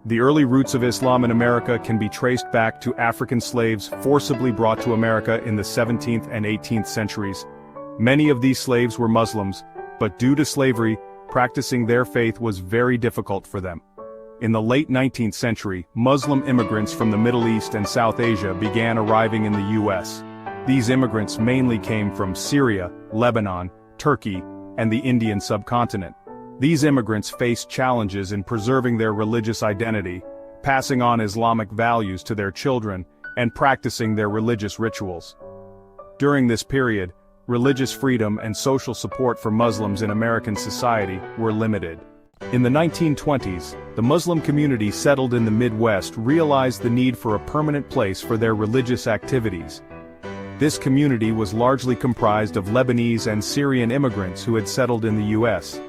The early roots of Islam in America can be traced back to African slaves forcibly brought to America in the 17th and 18th centuries. Many of these slaves were Muslims, but due to slavery, practicing their faith was very difficult for them. In the late 19th century, Muslim immigrants from the Middle East and South Asia began arriving in the U.S. These immigrants mainly came from Syria, Lebanon, Turkey, and the Indian subcontinent. These immigrants faced challenges in preserving their religious identity, passing on Islamic values to their children, and practicing their religious rituals. During this period, religious freedom and social support for Muslims in American society were limited. In the 1920s, the Muslim community settled in the Midwest realized the need for a permanent place for their religious activities. This community was largely comprised of Lebanese and Syrian immigrants who had settled in the U.S.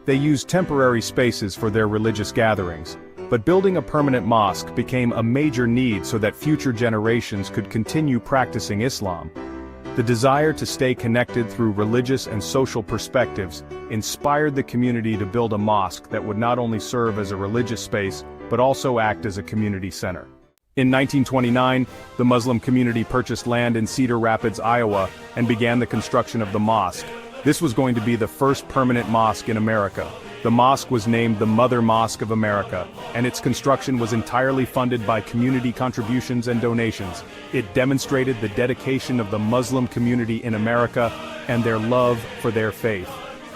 They used temporary spaces for their religious gatherings, but building a permanent mosque became a major need so that future generations could continue practicing Islam. The desire to stay connected through religious and social perspectives inspired the community to build a mosque that would not only serve as a religious space, but also act as a community center. In 1929, the Muslim community purchased land in Cedar Rapids, Iowa, and began the construction of the mosque. This was going to be the first permanent mosque in America. The mosque was named the Mother Mosque of America, and its construction was entirely funded by community contributions and donations. It demonstrated the dedication of the Muslim community in America and their love for their faith.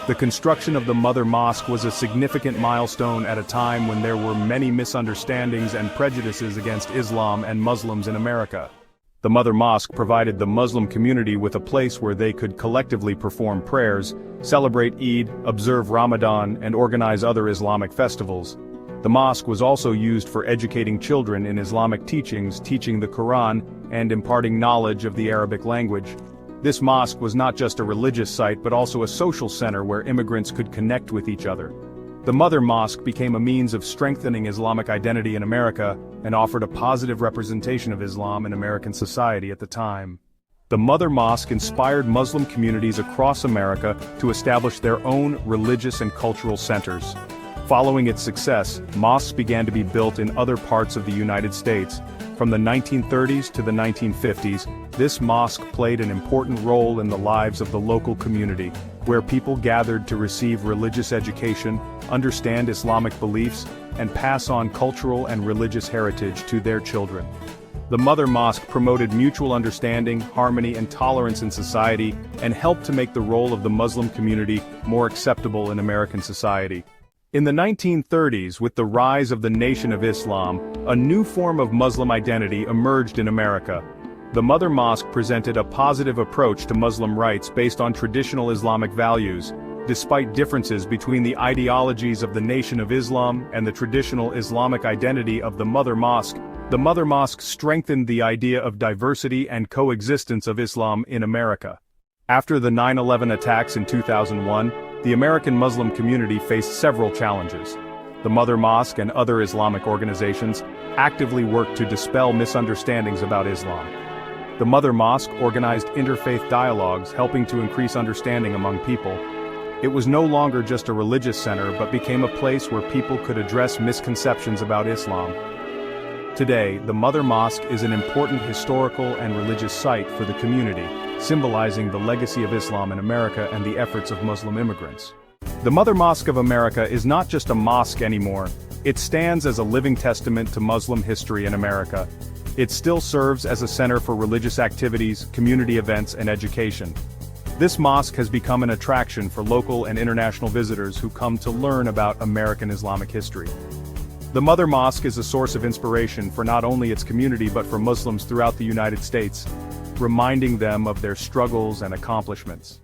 The construction of the Mother Mosque was a significant milestone at a time when there were many misunderstandings and prejudices against Islam and Muslims in America. The Mother Mosque provided the Muslim community with a place where they could collectively perform prayers, celebrate Eid, observe Ramadan, and organize other Islamic festivals. The mosque was also used for educating children in Islamic teachings, teaching the Quran, and imparting knowledge of the Arabic language. This mosque was not just a religious site but also a social center where immigrants could connect with each other. The Mother Mosque became a means of strengthening Islamic identity in America and offered a positive representation of Islam in American society at the time. The Mother Mosque inspired Muslim communities across America to establish their own religious and cultural centers. Following its success, mosques began to be built in other parts of the United States. From the 1930s to the 1950s, this mosque played an important role in the lives of the local community, where people gathered to receive religious education, understand Islamic beliefs, and pass on cultural and religious heritage to their children. The Mother Mosque promoted mutual understanding, harmony, and tolerance in society, and helped to make the role of the Muslim community more acceptable in American society. In the 1930s, with the rise of the Nation of Islam, a new form of Muslim identity emerged in America. The Mother Mosque presented a positive approach to Muslim rights based on traditional Islamic values. Despite differences between the ideologies of the Nation of Islam and the traditional Islamic identity of the Mother Mosque strengthened the idea of diversity and coexistence of Islam in America. After the 9/11 attacks in 2001, the American Muslim community faced several challenges. The Mother Mosque and other Islamic organizations actively worked to dispel misunderstandings about Islam. The Mother Mosque organized interfaith dialogues, helping to increase understanding among people. It was no longer just a religious center but became a place where people could address misconceptions about Islam. Today, the Mother Mosque is an important historical and religious site for the community, symbolizing the legacy of Islam in America and the efforts of Muslim immigrants. The Mother Mosque of America is not just a mosque anymore, it stands as a living testament to Muslim history in America. It still serves as a center for religious activities, community events, and education. This mosque has become an attraction for local and international visitors who come to learn about American Islamic history. The Mother Mosque is a source of inspiration for not only its community but for Muslims throughout the United States, reminding them of their struggles and accomplishments.